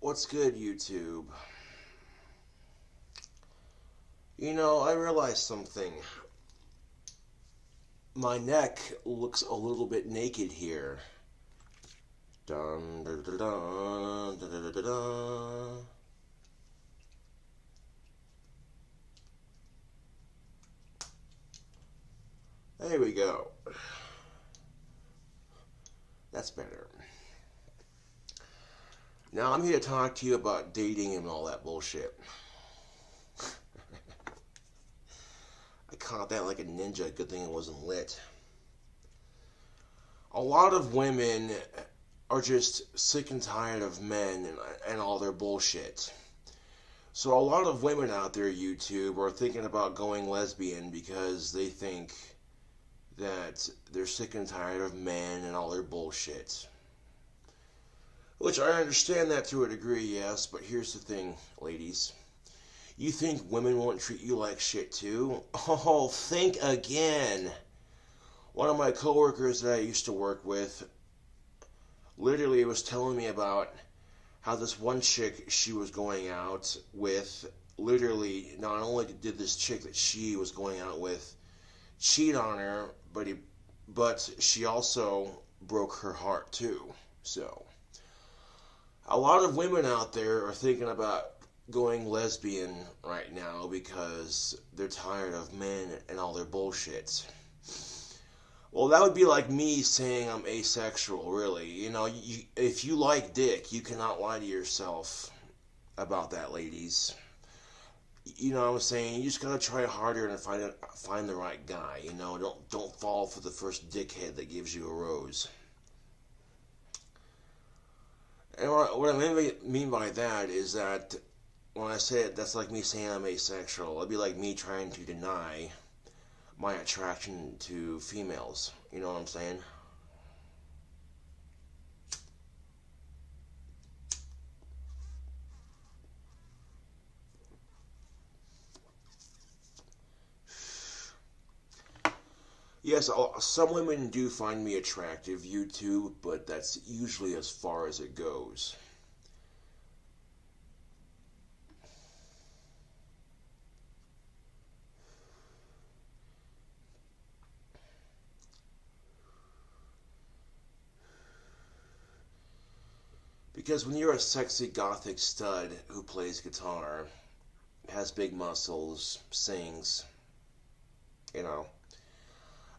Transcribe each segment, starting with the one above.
What's good, YouTube? I realized something. My neck looks a little bit naked here. Dun, dun, dun, dun, dun, dun, dun, dun. There we go. That's better. Now I'm here to talk to you about dating and all that bullshit. I caught that like a ninja. Good thing it wasn't lit. A lot of women are just sick and tired of men and all their bullshit. So a lot of women out there, YouTube, are thinking about going lesbian because they think that they're sick and tired of men and all their bullshit. Which I understand that to a degree, yes, but here's the thing, ladies. You think women won't treat you like shit too? Oh, think again. One of my coworkers that I used to work with literally was telling me about how this one chick she was going out with, literally, not only did this chick that she was going out with cheat on her, but she also broke her heart too. So, a lot of women out there are thinking about going lesbian right now because they're tired of men and all their bullshit. Well, that would be like me saying I'm asexual, really. If you like dick, you cannot lie to yourself about that, ladies. You know what I'm saying? You just gotta try harder and find the right guy. Don't fall for the first dickhead that gives you a rose. And what I mean by that is that when I say it, that's like me saying I'm asexual. It'd be like me trying to deny my attraction to females. You know what I'm saying? Yes, some women do find me attractive, YouTube, but that's usually as far as it goes. Because when you're a sexy gothic stud who plays guitar, has big muscles, sings, you know,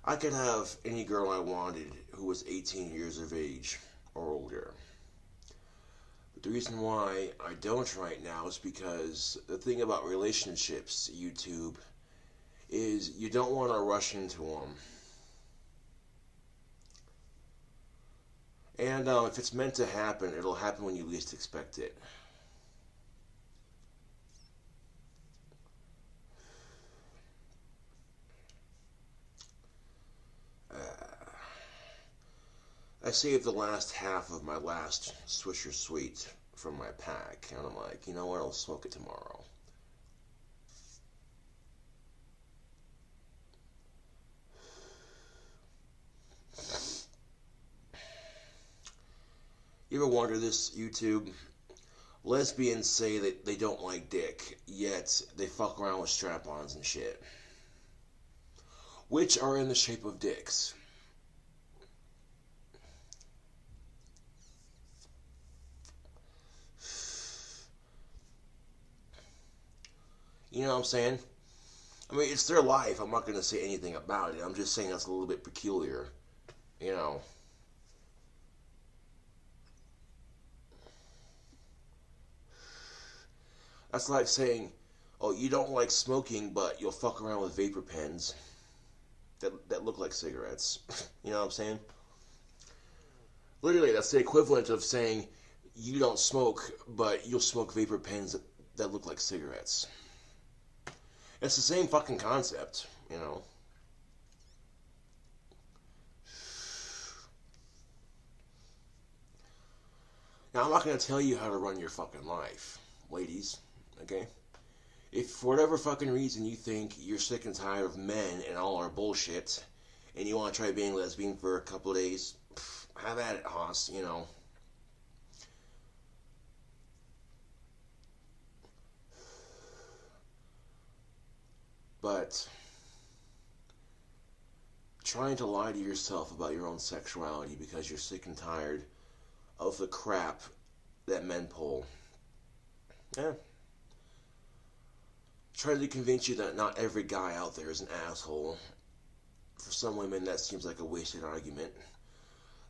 I could have any girl I wanted who was 18 years of age or older. But the reason why I don't right now is because the thing about relationships, YouTube, is you don't want to rush into them. And if it's meant to happen, it'll happen when you least expect it. I saved the last half of my last Swisher Sweet from my pack, and I'm like, you know what, I'll smoke it tomorrow. You ever wonder this, YouTube? Lesbians say that they don't like dick, yet they fuck around with strap-ons and shit, which are in the shape of dicks. You know what I'm saying? I mean, it's their life. I'm not going to say anything about it. I'm just saying that's a little bit peculiar. You know. That's like saying, oh, you don't like smoking, but you'll fuck around with vapor pens that look like cigarettes. You know what I'm saying? Literally, that's the equivalent of saying you don't smoke, but you'll smoke vapor pens that look like cigarettes. It's the same fucking concept, you know. Now, I'm not going to tell you how to run your fucking life, ladies, okay? If for whatever fucking reason you think you're sick and tired of men and all our bullshit, and you want to try being lesbian for a couple of days, have at it, Hoss, you know. But trying to lie to yourself about your own sexuality because you're sick and tired of the crap that men pull. Yeah. Trying to convince you that not every guy out there is an asshole. For some women, that seems like a wasted argument.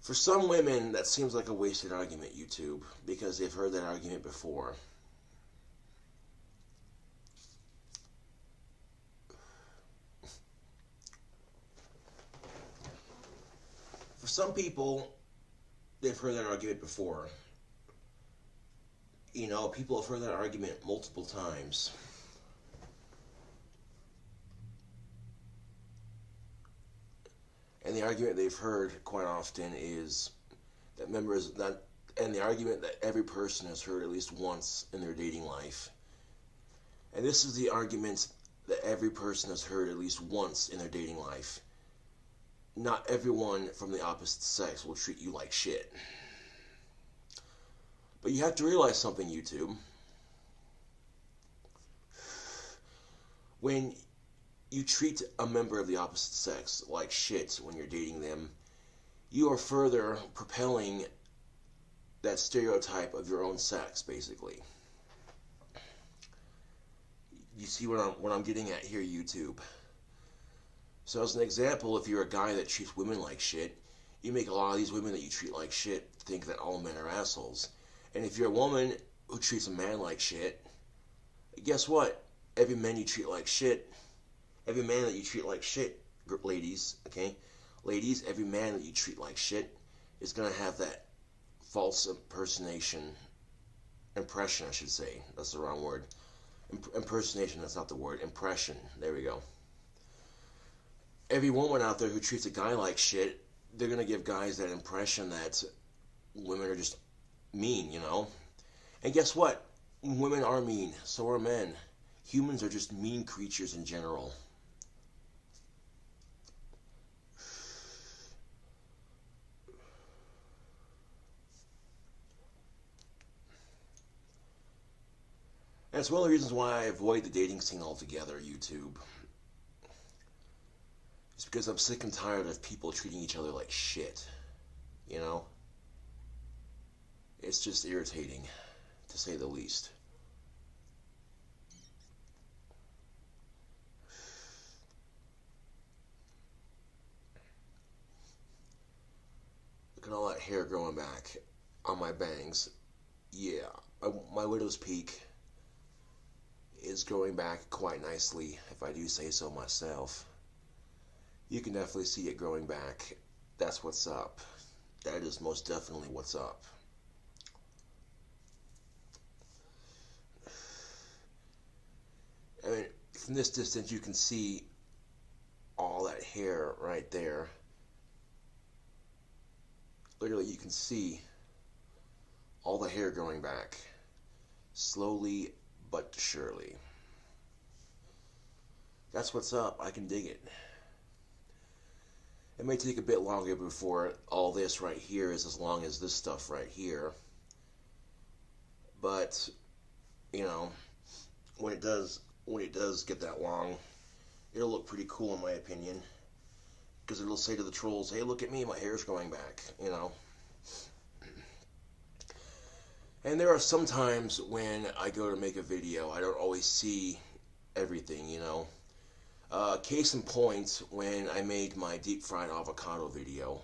For some women, that seems like a wasted argument, YouTube, because they've heard that argument before. For some people, they've heard that argument before. You know, people have heard that argument multiple times. And the argument they've heard quite often is that and the argument that every person has heard at least once in their dating life. And this is the argument that every person has heard at least once in their dating life. Not everyone from the opposite sex will treat you like shit. But you have to realize something, YouTube. When you treat a member of the opposite sex like shit when you're dating them, you are further propelling that stereotype of your own sex, basically. You see what I'm getting at here, YouTube? So as an example, if you're a guy that treats women like shit, you make a lot of these women that you treat like shit think that all men are assholes. And if you're a woman who treats a man like shit, guess what? Every man that you treat like shit, ladies, okay? Ladies, every man that you treat like shit is going to have that false impression, I should say. That's the wrong word. Impersonation, that's not the word. Impression, there we go. Every woman out there who treats a guy like shit, they're going to give guys that impression that women are just mean, you know? And guess what? Women are mean, so are men. Humans are just mean creatures in general. And it's one of the reasons why I avoid the dating scene altogether, YouTube. It's because I'm sick and tired of people treating each other like shit. You know? It's just irritating, to say the least. Look at all that hair growing back on my bangs. Yeah, my widow's peak is growing back quite nicely, if I do say so myself. You can definitely see it growing back. That's what's up. That is most definitely what's up. I mean, from this distance you can see all that hair right there. Literally, you can see all the hair growing back. Slowly but surely. That's what's up. I can dig it. It may take a bit longer before all this right here is as long as this stuff right here. But, you know, when it does get that long, it'll look pretty cool in my opinion. Because it'll say to the trolls, hey, look at me, my hair's growing back, you know. And there are some times when I go to make a video, I don't always see everything, you know. Case in point, when I made my deep fried avocado video.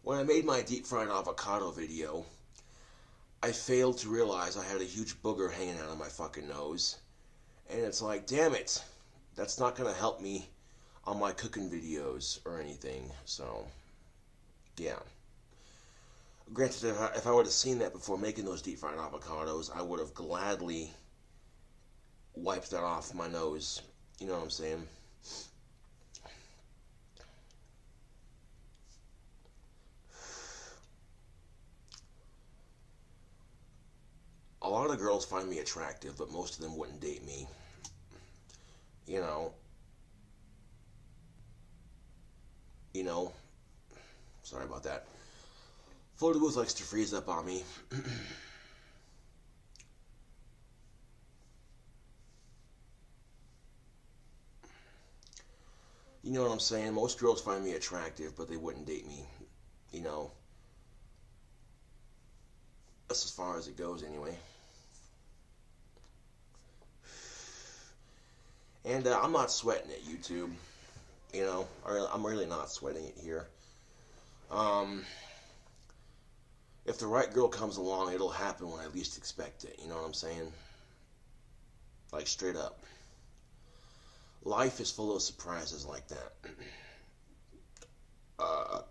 When I made my deep fried avocado video, I failed to realize I had a huge booger hanging out of my fucking nose. And it's like, damn it, that's not going to help me on my cooking videos or anything. So, yeah. Granted, if I would have seen that before making those deep fried avocados, I would have gladly wiped that off my nose. You know what I'm saying? A lot of girls find me attractive, but most of them wouldn't date me. You know, sorry about that. Photo booth likes to freeze up on me. You know what I'm saying? Most girls find me attractive, but they wouldn't date me. You know, that's as far as it goes anyway. And I'm not sweating it, YouTube. You know, I'm really not sweating it here. Um, if the right girl comes along, it'll happen when I least expect it. You know what I'm saying? Like, straight up. Life is full of surprises like that. uh,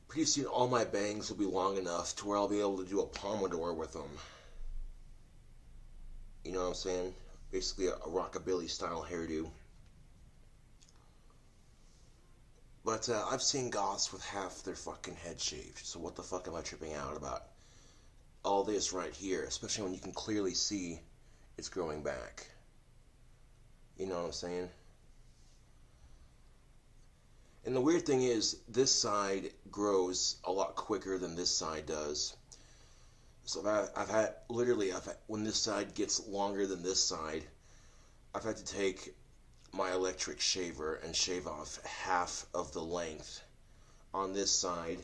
Pretty soon, all my bangs will be long enough to where I'll be able to do a pompadour with them. You know what I'm saying? Basically, a rockabilly style hairdo. But I've seen goths with half their fucking head shaved, so what the fuck am I tripping out about all this right here, especially when you can clearly see it's growing back. You know what I'm saying? And the weird thing is, this side grows a lot quicker than this side does. So when this side gets longer than this side, I've had to take my electric shaver and shave off half of the length on this side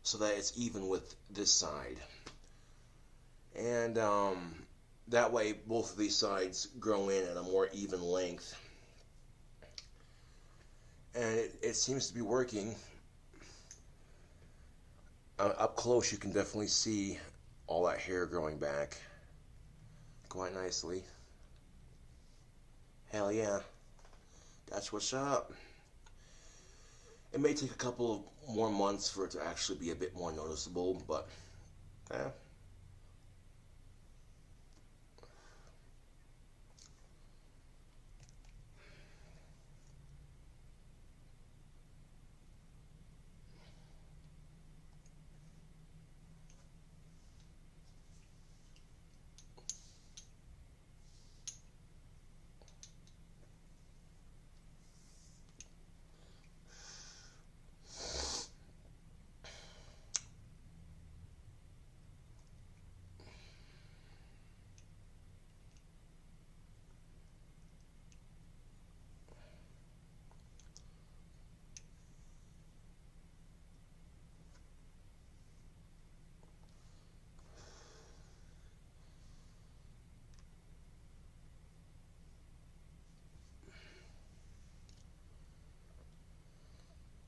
so that it's even with this side. And that way both of these sides grow in at a more even length. And it seems to be working. Up close you can definitely see all that hair growing back quite nicely. Hell yeah. That's what's up. It may take a couple of more months for it to actually be a bit more noticeable, but eh.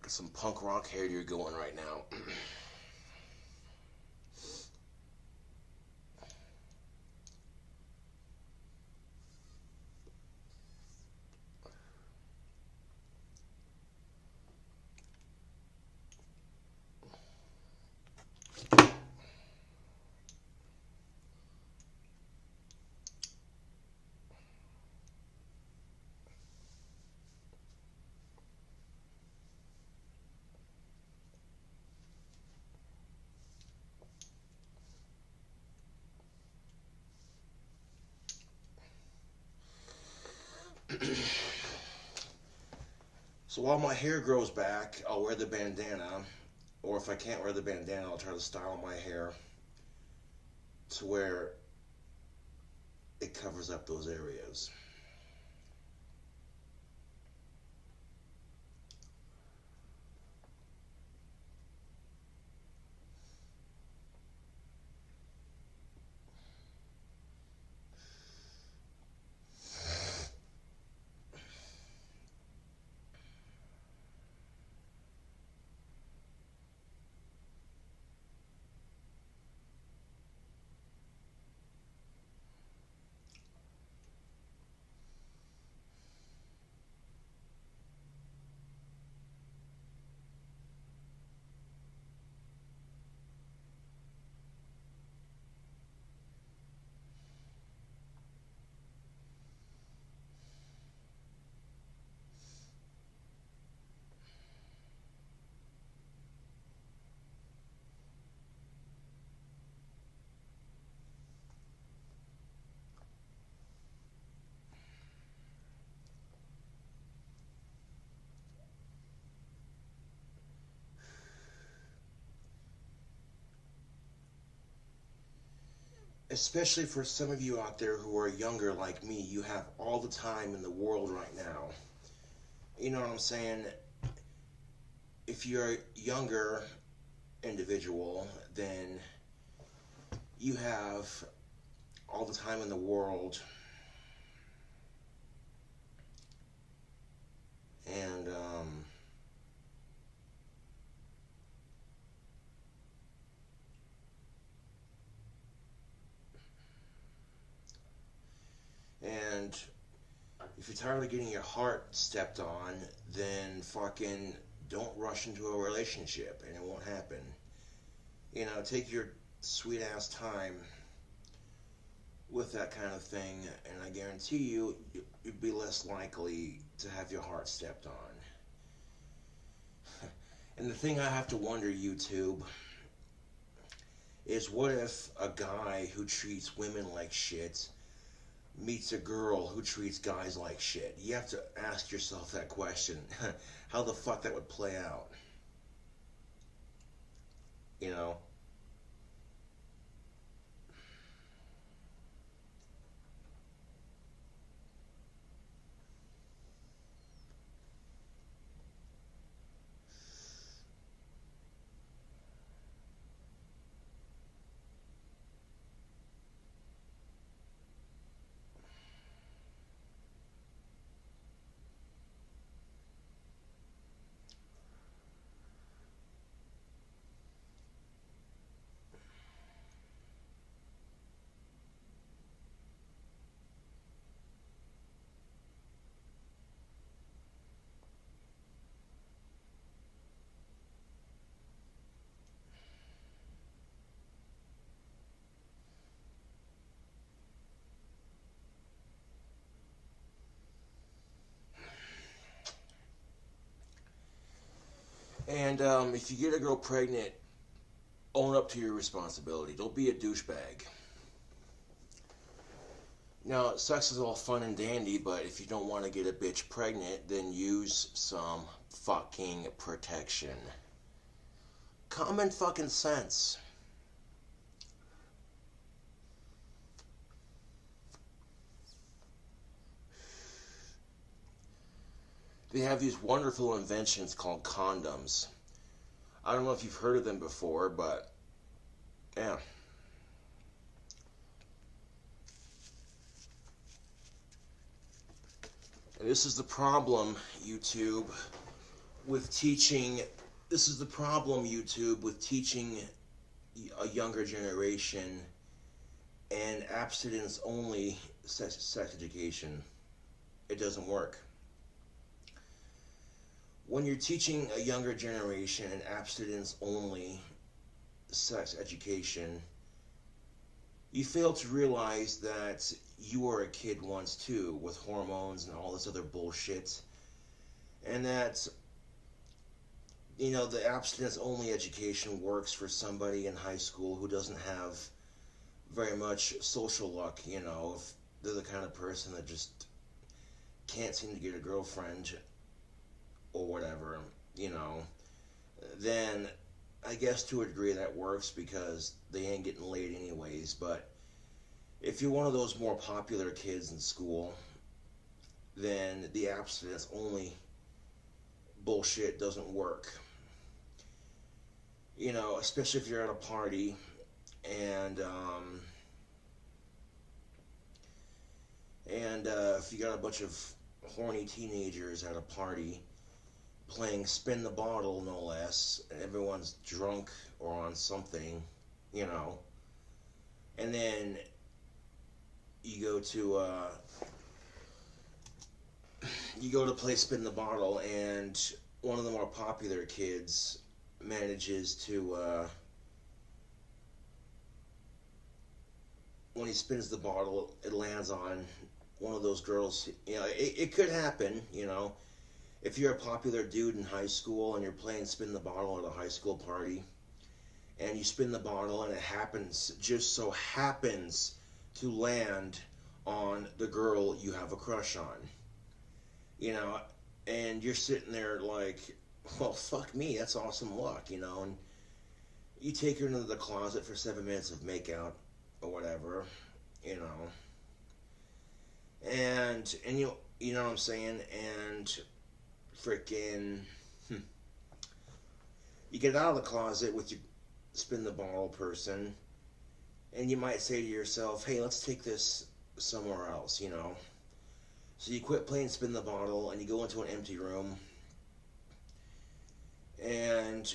Got some punk rock hairdo going right now. So while my hair grows back, I'll wear the bandana, or if I can't wear the bandana, I'll try to style my hair to where it covers up those areas. especially for some of you out there who are younger like me, you have all the time in the world right now. You know what I'm saying? If you're a younger individual, then you have all the time in the world. And and if you're tired of getting your heart stepped on, then fucking don't rush into a relationship and it won't happen. You know, take your sweet ass time with that kind of thing, and I guarantee you'd be less likely to have your heart stepped on. And the thing I have to wonder, YouTube, is what if a guy who treats women like shit meets a girl who treats guys like shit? You have to ask yourself that question. How the fuck that would play out? You know? And if you get a girl pregnant, own up to your responsibility. Don't be a douchebag. Now, sex is all fun and dandy, but if you don't want to get a bitch pregnant, then use some fucking protection. Common fucking sense. They have these wonderful inventions called condoms. I don't know if you've heard of them before, but yeah. And this is the problem, YouTube, with teaching. This is the problem, YouTube, with teaching a younger generation and abstinence only sex education. It doesn't work. When you're teaching a younger generation an abstinence only sex education, you fail to realize that you were a kid once too, with hormones and all this other bullshit, and that, you know, the abstinence only education works for somebody in high school who doesn't have very much social luck. You know, if they're the kind of person that just can't seem to get a girlfriend or whatever, you know, then I guess to a degree that works because they ain't getting laid anyways. But if you're one of those more popular kids in school, then the abstinence only bullshit doesn't work. You know, especially if you're at a party and if you got a bunch of horny teenagers at a party playing spin the bottle, no less, and everyone's drunk or on something, you know, and then you go to play spin the bottle, and one of the more popular kids manages to when he spins the bottle, it lands on one of those girls. You know, it could happen, you know. If you're a popular dude in high school and you're playing spin the bottle at a high school party, and you spin the bottle and it just so happens to land on the girl you have a crush on, you know, and you're sitting there like, well, fuck me, that's awesome luck, you know, and you take her into the closet for 7 minutes of makeout, or whatever, you know. And you know what I'm saying? And freaking you get out of the closet with your spin the bottle person, and you might say to yourself, hey, let's take this somewhere else, you know. So you quit playing spin the bottle and you go into an empty room, and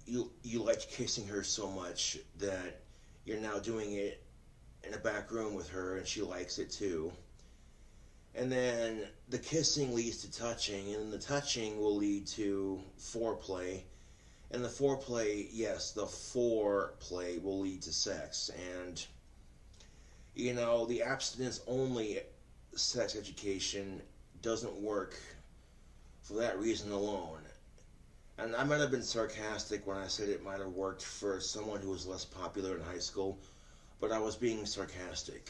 you like kissing her so much that you're now doing it in a back room with her, and she likes it too. And then the kissing leads to touching, and the touching will lead to foreplay. And the foreplay, yes, the foreplay will lead to sex. And, you know, the abstinence only sex education doesn't work for that reason alone. And I might have been sarcastic when I said it might have worked for someone who was less popular in high school, but I was being sarcastic,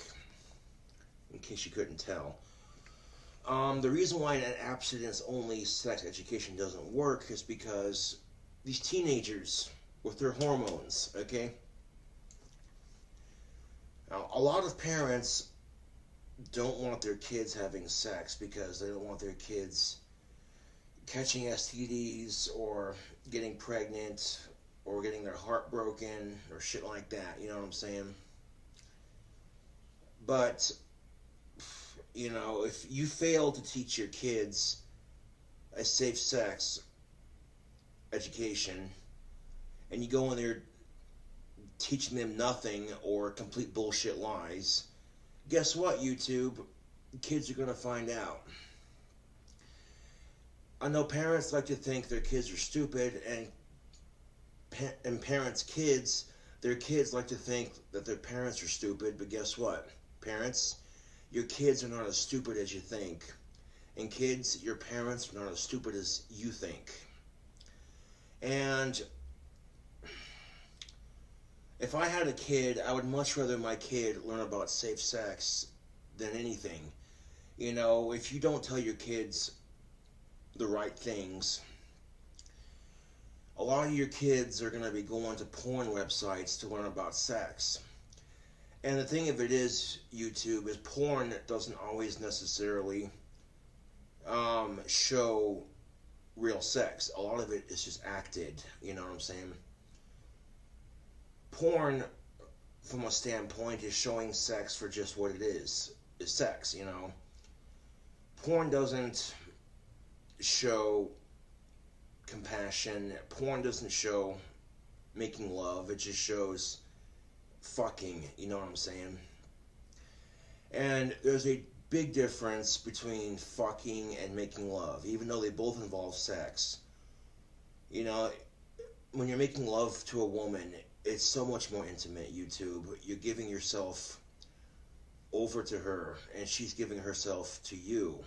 in case you couldn't tell. The reason why an abstinence-only sex education doesn't work is because these teenagers with their hormones, okay? Now, a lot of parents don't want their kids having sex because they don't want their kids catching STDs or getting pregnant or getting their heart broken or shit like that, you know what I'm saying? But you know, if you fail to teach your kids a safe sex education, and you go in there teaching them nothing or complete bullshit lies, guess what, YouTube? Kids are going to find out. I know parents like to think their kids are stupid, and parents' kids, their kids like to think that their parents are stupid, but guess what? Parents, your kids are not as stupid as you think. And kids, your parents are not as stupid as you think. And if I had a kid, I would much rather my kid learn about safe sex than anything. You know, if you don't tell your kids the right things, a lot of your kids are going to be going to porn websites to learn about sex. And the thing of it is, YouTube, is porn doesn't always necessarily show real sex. A lot of it is just acted, you know what I'm saying? Porn, from a standpoint, is showing sex for just what it is sex, you know? Porn doesn't show compassion. Porn doesn't show making love. It just shows fucking, you know what I'm saying? And there's a big difference between fucking and making love, even though they both involve sex. You know, when you're making love to a woman, it's so much more intimate, YouTube. You're giving yourself over to her, and she's giving herself to you.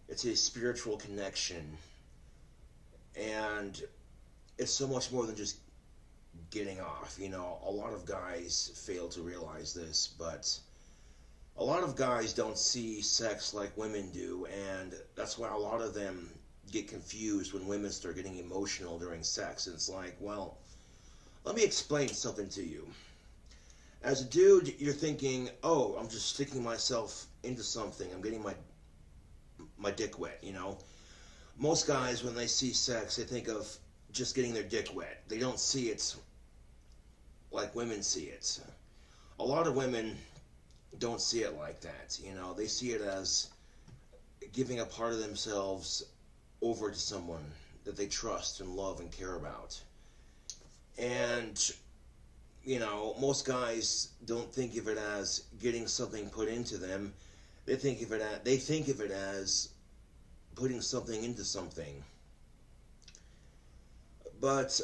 It's a spiritual connection, and it's so much more than just getting off. You know, a lot of guys fail to realize this, but a lot of guys don't see sex like women do, and that's why a lot of them get confused when women start getting emotional during sex. And it's like, well, let me explain something to you. As a dude, you're thinking, oh, I'm just sticking myself into something. I'm getting my dick wet, you know. Most guys, when they see sex, they think of just getting their dick wet. They don't see it like women see it. A lot of women don't see it like that, you know. They see it as giving a part of themselves over to someone that they trust and love and care about. And, you know, most guys don't think of it as getting something put into them. They think of it as putting something into something. But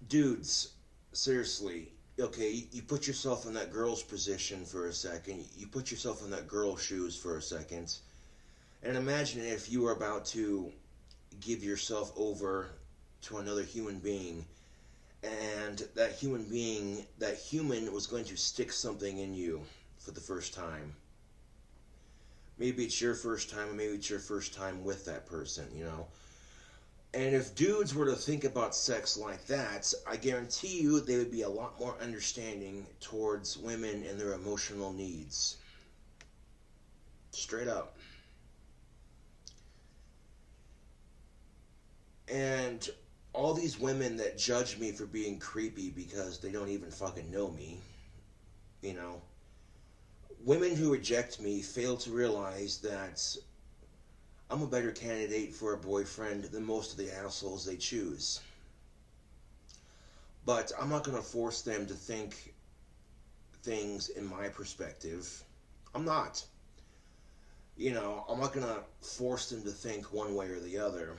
dudes, seriously, okay, you put yourself in that girl's position for a second. You put yourself in that girl's shoes for a second. And imagine if you were about to give yourself over to another human being, and that human was going to stick something in you for the first time. Maybe it's your first time, or maybe it's your first time with that person, you know. And if dudes were to think about sex like that, I guarantee you they would be a lot more understanding towards women and their emotional needs. Straight up. And all these women that judge me for being creepy because they don't even fucking know me, you know, women who reject me fail to realize that I'm a better candidate for a boyfriend than most of the assholes they choose. But I'm not going to force them to think things in my perspective. I'm not. You know, I'm not going to force them to think one way or the other.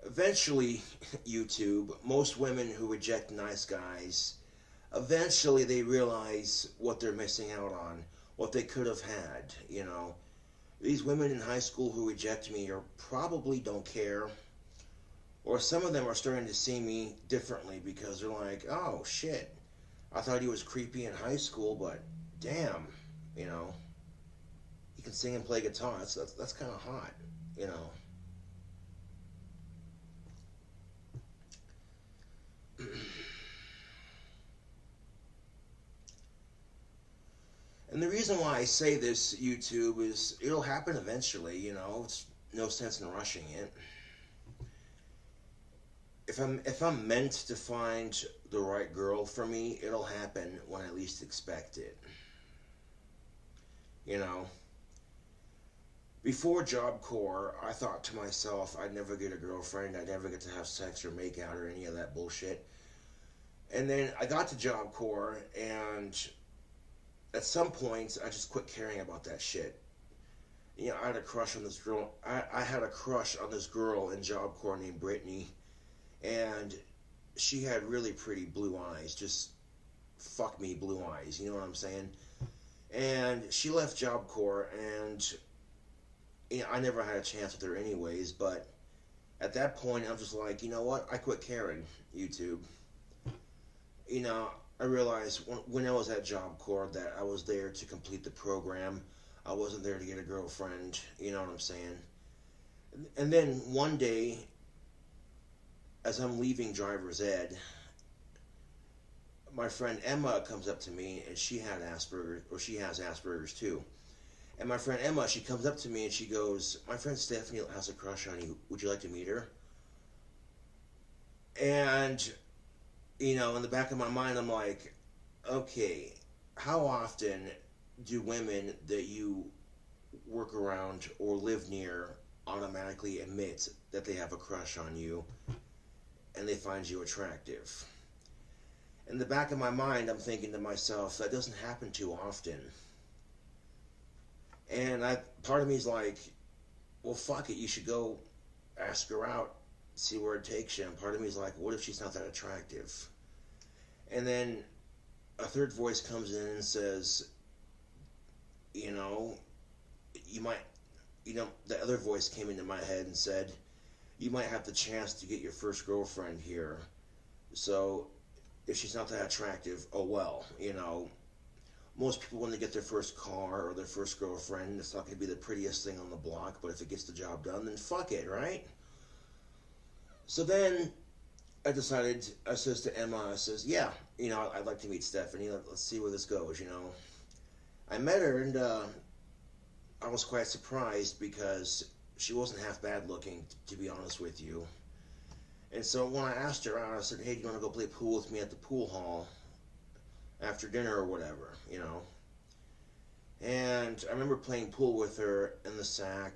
Eventually, YouTube, most women who reject nice guys, eventually they realize what they're missing out on, what they could have had, you know. These women in high school who reject me or probably don't care, or some of them are starting to see me differently because they're like, oh shit, I thought he was creepy in high school, but damn, you know, he can sing and play guitar. That's kind of hot, you know. And the reason why I say this, YouTube, is it'll happen eventually, you know. It's no sense in rushing it. If I'm meant to find the right girl for me, it'll happen when I least expect it. You know. Before Job Corps, I thought to myself, I'd never get a girlfriend, I'd never get to have sex or make out or any of that bullshit. And then I got to Job Corps, and at some point, I just quit caring about that shit. You know, I had a crush on this girl. I had a crush on this girl in Job Corps named Brittany, and she had really pretty blue eyes. Just fuck me, blue eyes. You know what I'm saying? And she left Job Corps, and you know, I never had a chance with her anyways. But at that point, I'm just like, you know what? I quit caring, YouTube. You know, I realized when I was at Job Corps that I was there to complete the program. I wasn't there to get a girlfriend. You know what I'm saying? And then one day, as I'm leaving driver's ed, my friend Emma comes up to me, and she had Asperger's, or she has Asperger's too. And my friend Emma, she comes up to me and she goes, my friend Stephanie has a crush on you. Would you like to meet her? And, you know, in the back of my mind, I'm like, okay, how often do women that you work around or live near automatically admit that they have a crush on you and they find you attractive? In the back of my mind, I'm thinking to myself, that doesn't happen too often. And part of me is like, well, fuck it, you should go ask her out, see where it takes you. And part of me is like, what if she's not that attractive? And then a third voice comes in and says, you know, the other voice came into my head and said, you might have the chance to get your first girlfriend here. So if she's not that attractive, oh well, you know. Most people, when they get their first car or their first girlfriend, it's not going to be the prettiest thing on the block, but if it gets the job done, then fuck it, right? So then I decided, I says to Emma, I says, yeah, you know, I'd like to meet Stephanie. Let's see where this goes, you know. I met her, and I was quite surprised because she wasn't half bad looking, to be honest with you. And so when I asked her out, I said, hey, do you want to go play pool with me at the pool hall after dinner or whatever, you know? And I remember playing pool with her in the sack,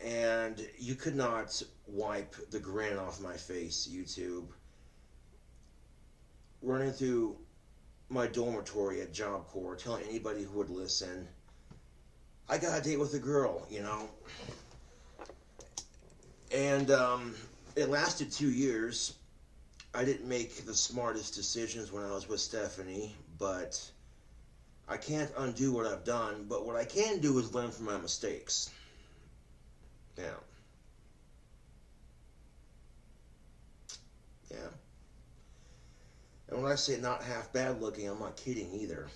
and you could not wipe the grin off my face, YouTube. Running through my dormitory at Job Corps, telling anybody who would listen, I got a date with a girl, you know? And it lasted 2 years. I didn't make the smartest decisions when I was with Stephanie, but I can't undo what I've done. But what I can do is learn from my mistakes. Yeah. Yeah. And when I say not half bad looking, I'm not kidding either.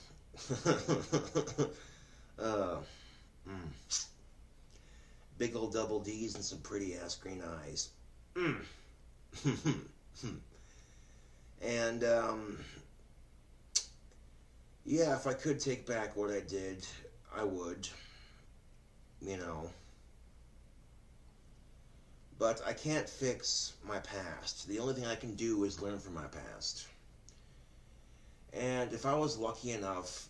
big old double D's, and some pretty ass green eyes. And, yeah, if I could take back what I did, I would, you know. But I can't fix my past. The only thing I can do is learn from my past. And if I was lucky enough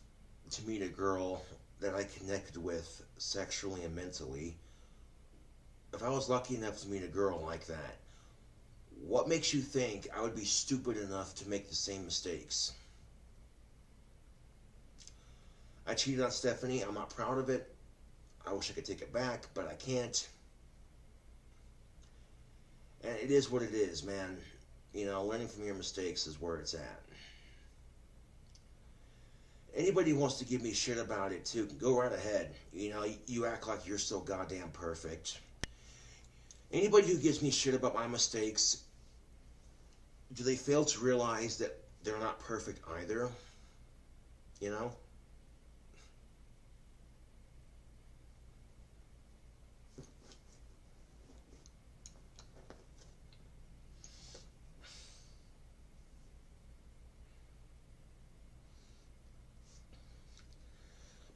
to meet a girl that I connected with sexually and mentally, if I was lucky enough to meet a girl like that, what makes you think I would be stupid enough to make the same mistakes? I cheated on Stephanie. I'm not proud of it. I wish I could take it back, but I can't. And it is what it is, man. You know, learning from your mistakes is where it's at. Anybody who wants to give me shit about it, too, can go right ahead. You know, you act like you're so goddamn perfect. Anybody who gives me shit about my mistakes, do they fail to realize that they're not perfect either? You know?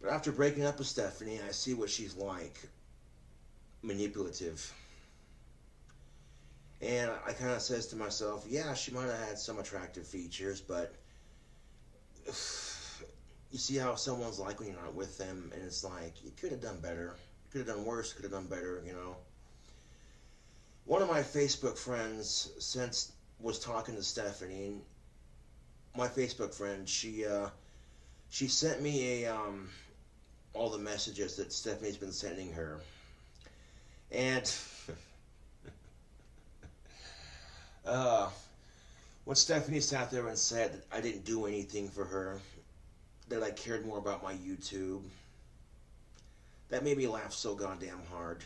But after breaking up with Stephanie, I see what she's like. Manipulative. And I kind of says to myself, yeah, she might have had some attractive features, but you see how someone's like when you're not with them, and it's like, you could have done better. You could have done worse, could have done better, you know. One of my Facebook friends was talking to Stephanie, and my Facebook friend, she sent me all the messages that Stephanie's been sending her. And when Stephanie sat there and said that I didn't do anything for her, that I cared more about my YouTube, that made me laugh so goddamn hard.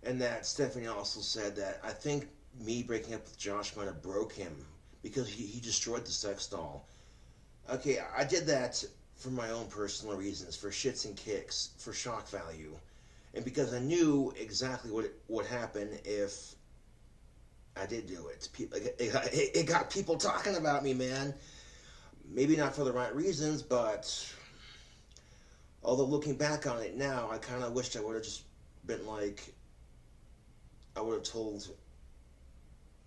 And that Stephanie also said that I think me breaking up with Josh might have broke him because he destroyed the sex doll. Okay, I did that for my own personal reasons, for shits and kicks, for shock value, and because I knew exactly what would happen if I did do it. It got people talking about me, man. Maybe not for the right reasons, but although looking back on it now, I kind of wished I would have just been like, I would have told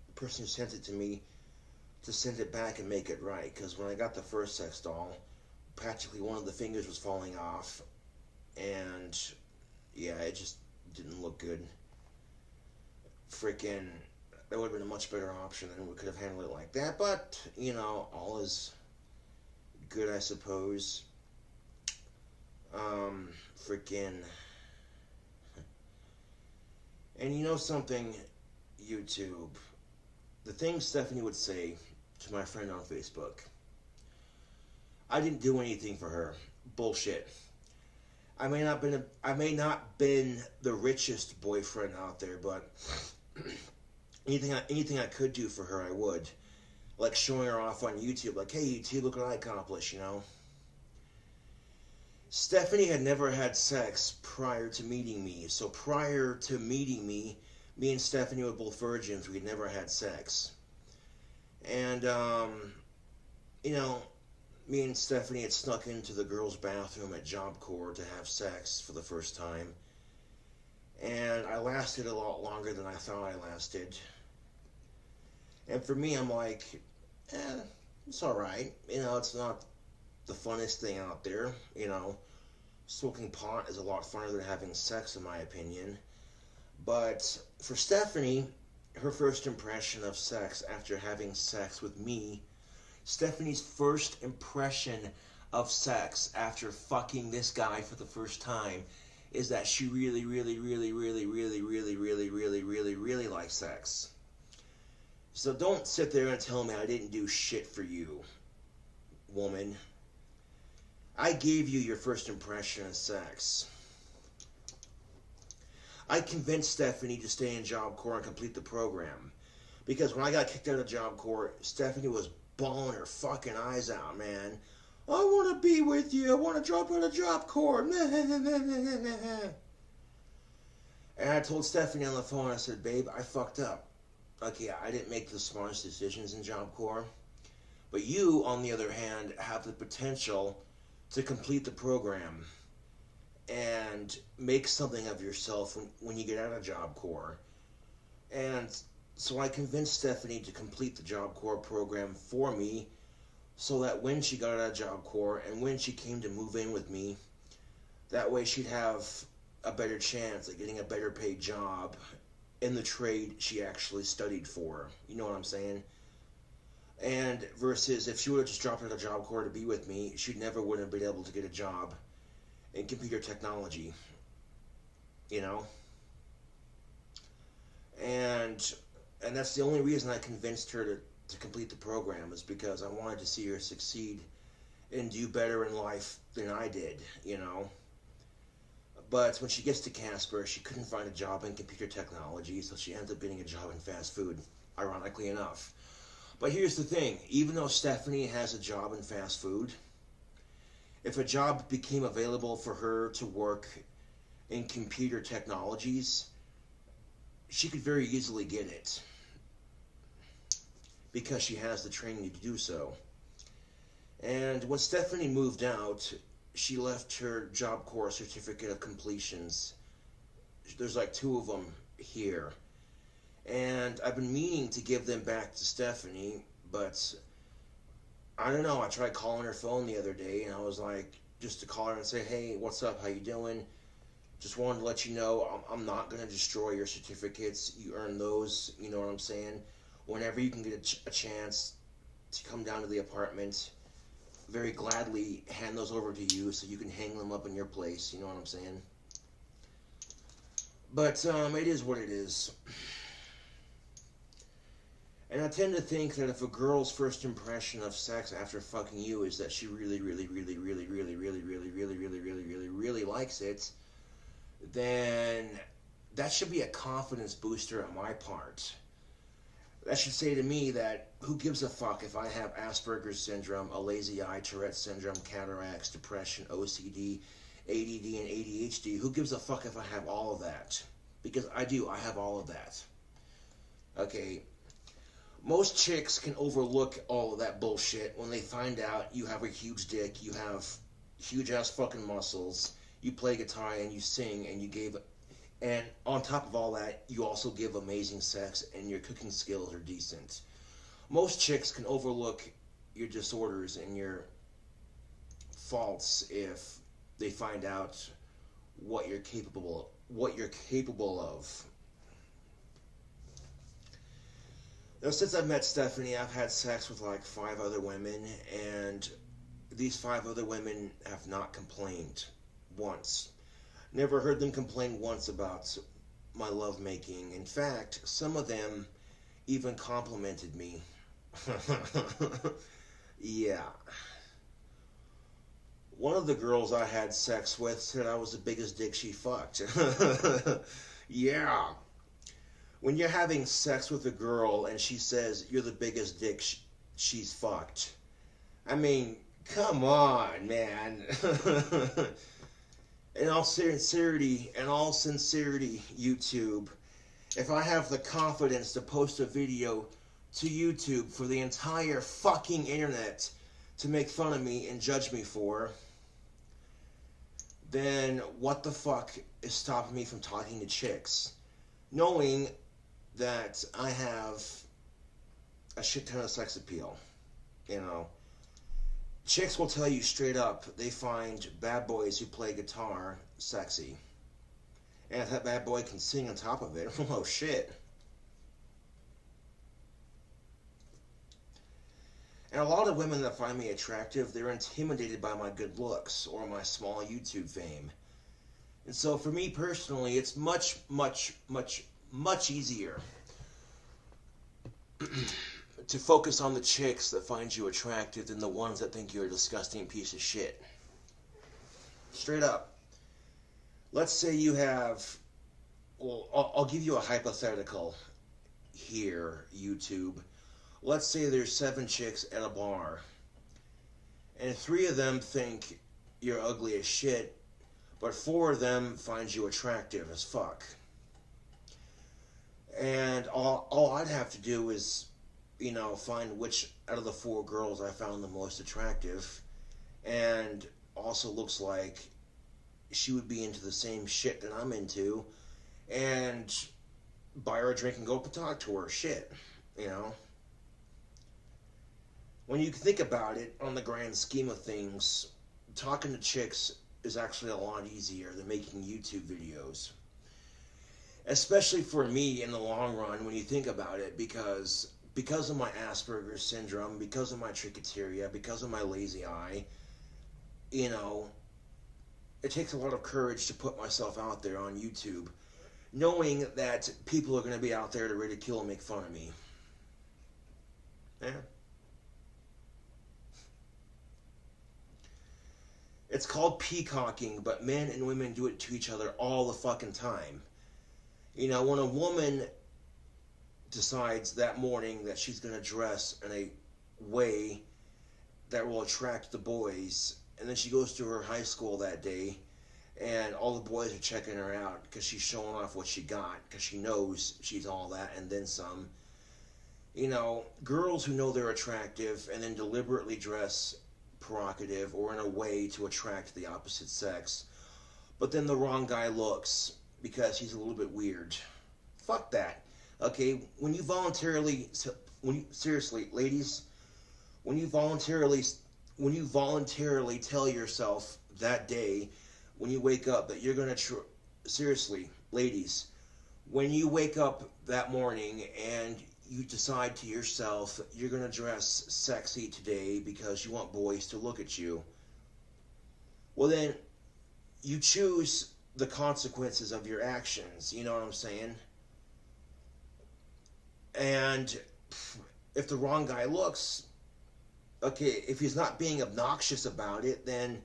the person who sent it to me to send it back and make it right. Because when I got the first sex doll, practically one of the fingers was falling off, and yeah, it just didn't look good. Freaking, that would have been a much better option, and we could have handled it like that, but, you know, all is good, I suppose. Freaking, and you know something, YouTube, the things Stephanie would say to my friend on Facebook, I didn't do anything for her. Bullshit. I may not been the richest boyfriend out there, but anything I could do for her, I would. Like showing her off on YouTube, like, hey YouTube, look what I accomplished, you know. Stephanie had never had sex prior to meeting me, so prior to meeting me and Stephanie were both virgins. We had never had sex, and you know, me and Stephanie had snuck into the girls' bathroom at Job Corps to have sex for the first time. And I lasted a lot longer than I thought I lasted. And for me, I'm like, it's alright. You know, it's not the funnest thing out there. You know, smoking pot is a lot funner than having sex, in my opinion. But for Stephanie, her first impression of sex after having sex with me, Stephanie's first impression of sex after fucking this guy for the first time is that she really likes sex. So don't sit there and tell me I didn't do shit for you, woman. I gave you your first impression of sex. I convinced Stephanie to stay in Job Corps and complete the program. Because when I got kicked out of Job Corps, Stephanie was bawling her fucking eyes out, man. I want to be with you. I want to drop on a Job Corps. And I told Stephanie on the phone, I said, babe, I fucked up. Okay, I didn't make the smartest decisions in Job Corps. But you, on the other hand, have the potential to complete the program and make something of yourself when you get out of Job Corps. And so I convinced Stephanie to complete the Job Corps program for me so that when she got out of Job Corps and when she came to move in with me, that way she'd have a better chance at getting a better paid job in the trade she actually studied for. You know what I'm saying? And versus if she would have just dropped out of Job Corps to be with me, she never would have been able to get a job in computer technology. You know? And that's the only reason I convinced her to complete the program, is because I wanted to see her succeed and do better in life than I did, you know? But when she gets to Casper, she couldn't find a job in computer technology, so she ended up getting a job in fast food, ironically enough. But here's the thing, even though Stephanie has a job in fast food, if a job became available for her to work in computer technologies, she could very easily get it because she has the training to do so. And when Stephanie moved out, she left her Job Corps certificate of completions. There's like 2 of them here. And I've been meaning to give them back to Stephanie, but I don't know. I tried calling her phone the other day, and I was like, just to call her and say, hey, what's up? How you doing? Just wanted to let you know I'm not going to destroy your certificates. You earn those, you know what I'm saying? Whenever you can get a chance to come down to the apartment, very gladly hand those over to you so you can hang them up in your place, you know what I'm saying? But it is what it is. And I tend to think that if a girl's first impression of sex after fucking you is that she really likes it, then that should be a confidence booster on my part. That should say to me that who gives a fuck if I have Asperger's syndrome, a lazy eye, Tourette's syndrome, cataracts, depression, OCD, ADD, and ADHD. Who gives a fuck if I have all of that? Because I do. I have all of that. Okay. Most chicks can overlook all of that bullshit when they find out you have a huge dick, you have huge ass fucking muscles, you play guitar and you sing and you gave, and on top of all that, you also give amazing sex and your cooking skills are decent. Most chicks can overlook your disorders and your faults if they find out what you're capable of. Now, since I've met Stephanie, I've had sex with like 5 other women, and these 5 other women have not complained once. Never heard them complain once about my lovemaking. In fact, some of them even complimented me. Yeah. One of the girls I had sex with said I was the biggest dick she fucked. Yeah. When you're having sex with a girl and she says you're the biggest dick she's fucked, I mean, come on, man. In all sincerity, YouTube, if I have the confidence to post a video to YouTube for the entire fucking internet to make fun of me and judge me for, then what the fuck is stopping me from talking to chicks? Knowing that I have a shit ton of sex appeal, you know. Chicks will tell you straight up they find bad boys who play guitar sexy. And if that bad boy can sing on top of it, oh shit. And a lot of women that find me attractive, they're intimidated by my good looks or my small YouTube fame. And so for me personally, it's much easier to focus on the chicks that find you attractive than the ones that think you're a disgusting piece of shit. Straight up. Let's say you have, well, I'll give you a hypothetical here, YouTube. Let's say there's 7 chicks at a bar, and 3 of them think you're ugly as shit, but 4 of them find you attractive as fuck. And all I'd have to do is, find which out of the 4 girls I found the most attractive, and also looks like she would be into the same shit that I'm into, and buy her a drink and go up and talk to her. Shit, When you think about it, on the grand scheme of things, talking to chicks is actually a lot easier than making YouTube videos. Especially for me in the long run, when you think about it, because of my Asperger's syndrome, because of my trichoteria, because of my lazy eye, it takes a lot of courage to put myself out there on YouTube, knowing that people are going to be out there to ridicule and make fun of me. Yeah. It's called peacocking, but men and women do it to each other all the fucking time. When a woman decides that morning that she's going to dress in a way that will attract the boys, and then she goes to her high school that day, and all the boys are checking her out because she's showing off what she got, because she knows she's all that and then some. Girls who know they're attractive and then deliberately dress provocative or in a way to attract the opposite sex, but then the wrong guy looks because he's a little bit weird. Fuck that. Okay, seriously, ladies, when you voluntarily tell yourself that day, when you wake up, that you're gonna seriously, ladies, when you wake up that morning and you decide to yourself you're gonna dress sexy today because you want boys to look at you, well then, you choose the consequences of your actions, you know what I'm saying? And if the wrong guy looks, okay, if he's not being obnoxious about it, then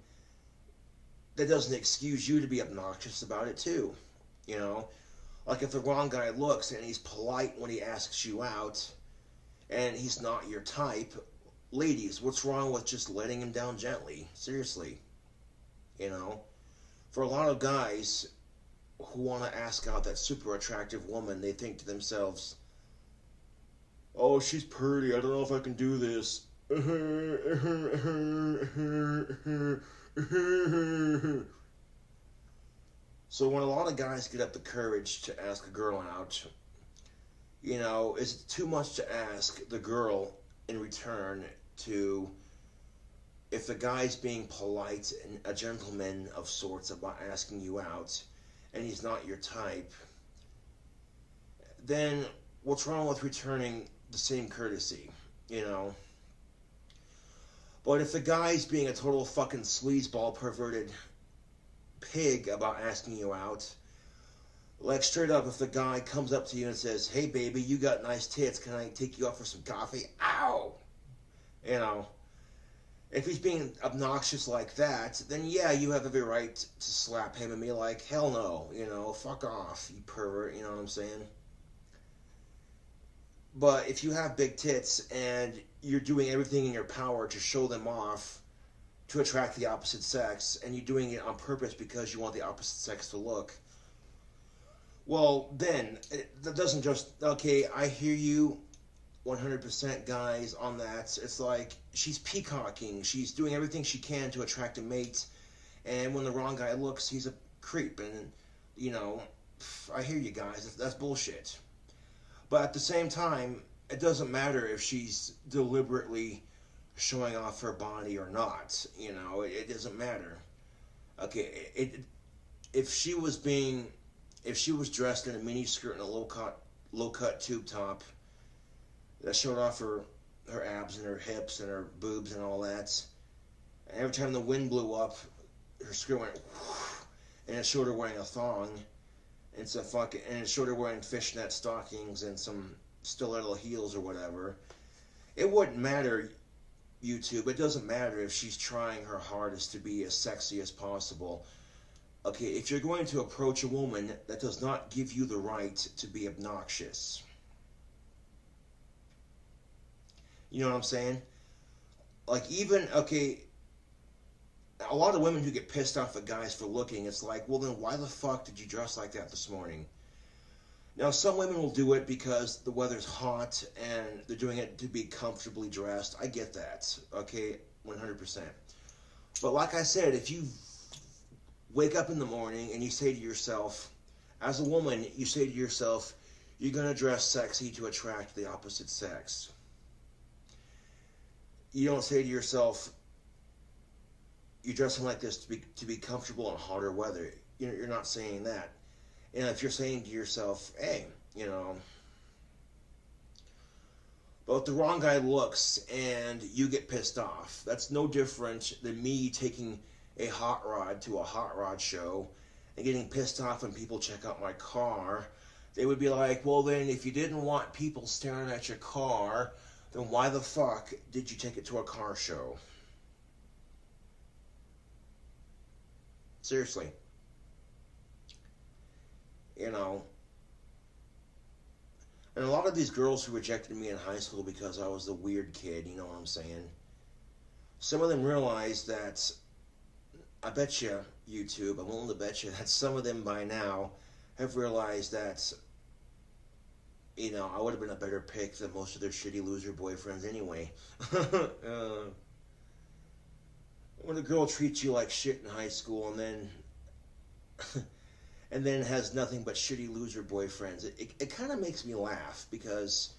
that doesn't excuse you to be obnoxious about it too, Like if the wrong guy looks and he's polite when he asks you out, and he's not your type, ladies, what's wrong with just letting him down gently? Seriously, For a lot of guys who want to ask out that super attractive woman, they think to themselves, oh, she's pretty, I don't know if I can do this. So when a lot of guys get up the courage to ask a girl out, is it too much to ask the girl in return to, if the guy's being polite and a gentleman of sorts about asking you out, and he's not your type, then what's wrong with returning the same courtesy, But if the guy's being a total fucking sleazeball, perverted pig about asking you out, like straight up, if the guy comes up to you and says, hey baby, you got nice tits, can I take you out for some coffee? Ow! If he's being obnoxious like that, then yeah, you have every right to slap him and be like, hell no, fuck off, you pervert, you know what I'm saying? But if you have big tits and you're doing everything in your power to show them off to attract the opposite sex, and you're doing it on purpose because you want the opposite sex to look, well, then, that doesn't just, okay, I hear you 100% guys on that. It's like, she's peacocking, she's doing everything she can to attract a mate, and when the wrong guy looks, he's a creep, and, I hear you guys, that's bullshit. But at the same time, it doesn't matter if she's deliberately showing off her body or not. It doesn't matter. Okay, if she was dressed in a mini skirt and a low cut tube top that showed off her abs and her hips and her boobs and all that, and every time the wind blew up, her skirt went whoosh, and it showed her wearing a thong. And it showed her wearing fishnet stockings and some stiletto heels or whatever. It wouldn't matter, YouTube. It doesn't matter if she's trying her hardest to be as sexy as possible. Okay, if you're going to approach a woman, that does not give you the right to be obnoxious. You know what I'm saying? Like, even, okay, A lot of women who get pissed off at guys for looking, it's like, well then why the fuck did you dress like that this morning? Now some women will do it because the weather's hot and they're doing it to be comfortably dressed. I get that, okay, 100%. But like I said, if you wake up in the morning and you say to yourself, as a woman, you say to yourself, you're going to dress sexy to attract the opposite sex. You don't say to yourself, you're dressing like this to be comfortable in hotter weather. You're not saying that. And if you're saying to yourself, hey, you know, but if the wrong guy looks and you get pissed off, that's no different than me taking a hot rod to a hot rod show and getting pissed off when people check out my car. They would be like, well then, if you didn't want people staring at your car, then why the fuck did you take it to a car show? Seriously. You know. And a lot of these girls who rejected me in high school because I was the weird kid, you know what I'm saying? Some of them realized that, I bet you, YouTube, I'm willing to bet you that some of them by now have realized that, you know, I would have been a better pick than most of their shitty loser boyfriends anyway. When a girl treats you like shit in high school and then has nothing but shitty loser boyfriends, it kind of makes me laugh because,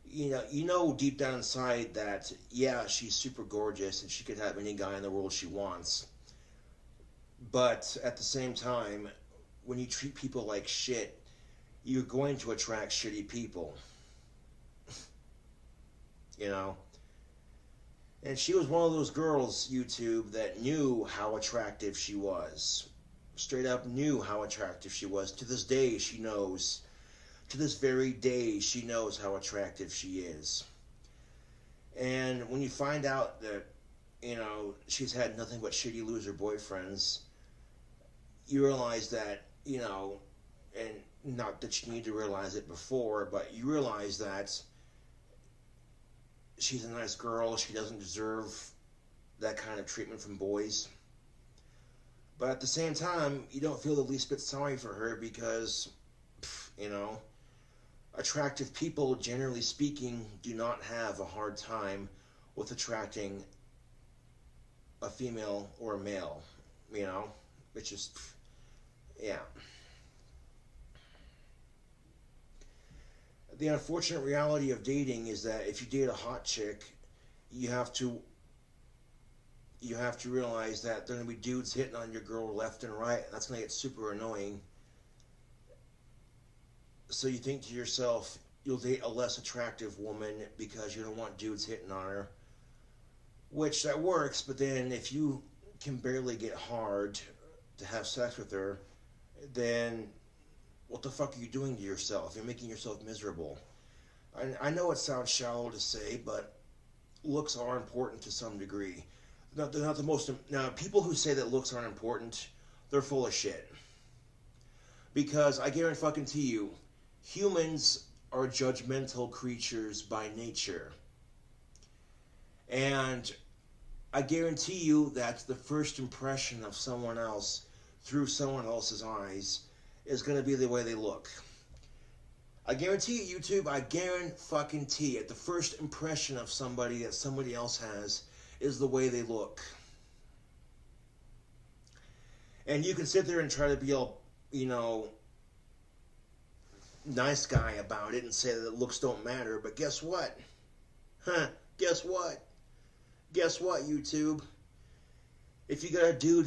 you know deep down inside that, yeah, she's super gorgeous and she could have any guy in the world she wants. But at the same time, when you treat people like shit, you're going to attract shitty people. You know? And she was one of those girls, YouTube, that knew how attractive she was. Straight up knew how attractive she was. To this day, she knows. To this very day, she knows how attractive she is. And when you find out that, you know, she's had nothing but shitty loser boyfriends, you realize that, you know, and not that you need to realize it before, but you realize that she's a nice girl. She doesn't deserve that kind of treatment from boys. But at the same time, you don't feel the least bit sorry for her because, you know, attractive people, generally speaking, do not have a hard time with attracting a female or a male, you know? It's just, yeah. The unfortunate reality of dating is that if you date a hot chick, you have to realize that there are going to be dudes hitting on your girl left and right, and that's going to get super annoying. So you think to yourself, you'll date a less attractive woman because you don't want dudes hitting on her, which that works, but then if you can barely get hard to have sex with her, then what the fuck are you doing to yourself? You're making yourself miserable. I know it sounds shallow to say, but looks are important to some degree. They're not the most. Now, people who say that looks aren't important, they're full of shit. Because I guarantee you, humans are judgmental creatures by nature. And I guarantee you that the first impression of someone else through someone else's eyes is going to be the way they look. I guarantee it, YouTube, I guarantee it. The first impression of somebody that somebody else has is the way they look. And you can sit there and try to be all, you know, nice guy about it and say that looks don't matter, but guess what? Guess what? Guess what, YouTube? If you got a dude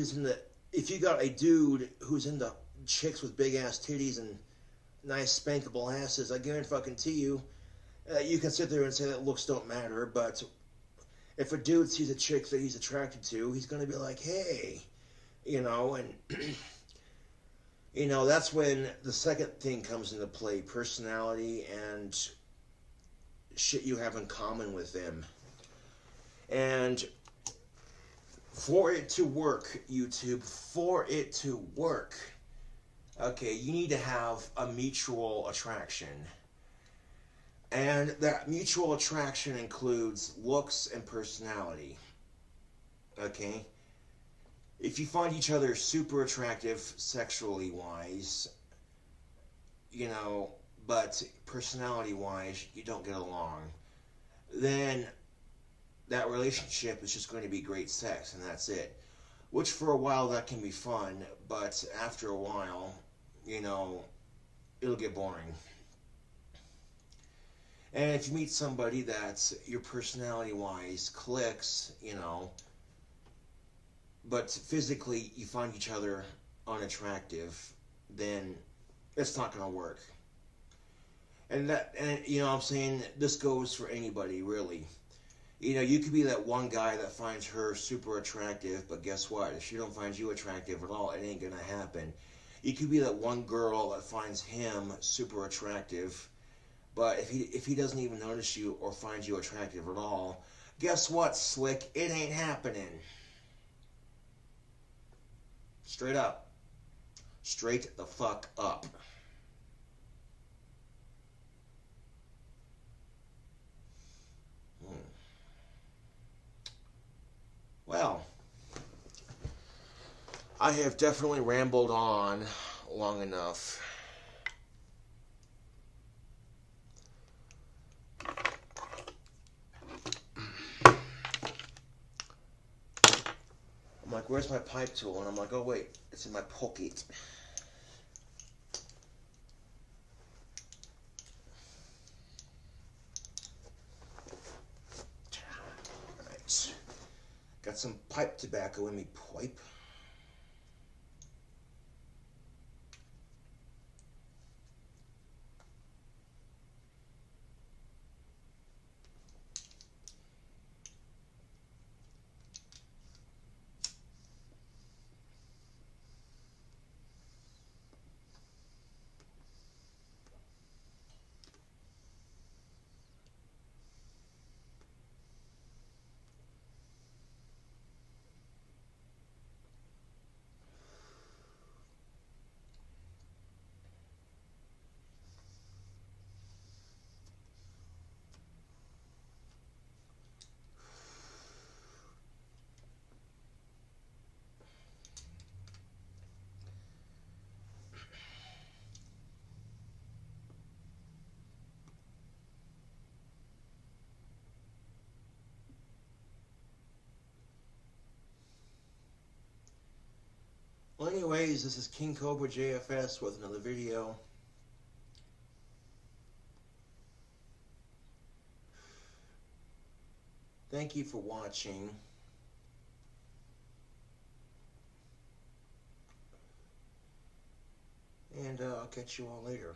who's into chicks with big ass titties and nice spankable asses, I guarantee you, you can sit there and say that looks don't matter, but if a dude sees a chick that he's attracted to, he's going to be like, hey, you know, and, you know, that's when the second thing comes into play, personality and shit you have in common with them. And for it to work, YouTube, for it to work, okay, you need to have a mutual attraction. And that mutual attraction includes looks and personality. Okay? if you find each other super attractive sexually wise, you know, but personality wise you don't get along, then that relationship is just going to be great sex and that's it. Which for a while that can be fun, but after a while, you know, it'll get boring. And if you meet somebody that's your personality wise clicks, you know, but physically you find each other unattractive, then it's not going to work. And you know what I'm saying, this goes for anybody really. You know, you could be that one guy that finds her super attractive, but guess what? If she don't find you attractive at all, it ain't gonna happen. You could be that one girl that finds him super attractive, but if he doesn't even notice you or find you attractive at all, guess what, slick? It ain't happening. Straight up. Straight the fuck up. Well, I have definitely rambled on long enough. I'm like, where's my pipe tool? And I'm like, oh wait, it's in my pocket. Alright. Got some pipe tobacco in me pipe. Well, anyways, this is King Cobra JFS with another video. Thank you for watching. And I'll catch you all later.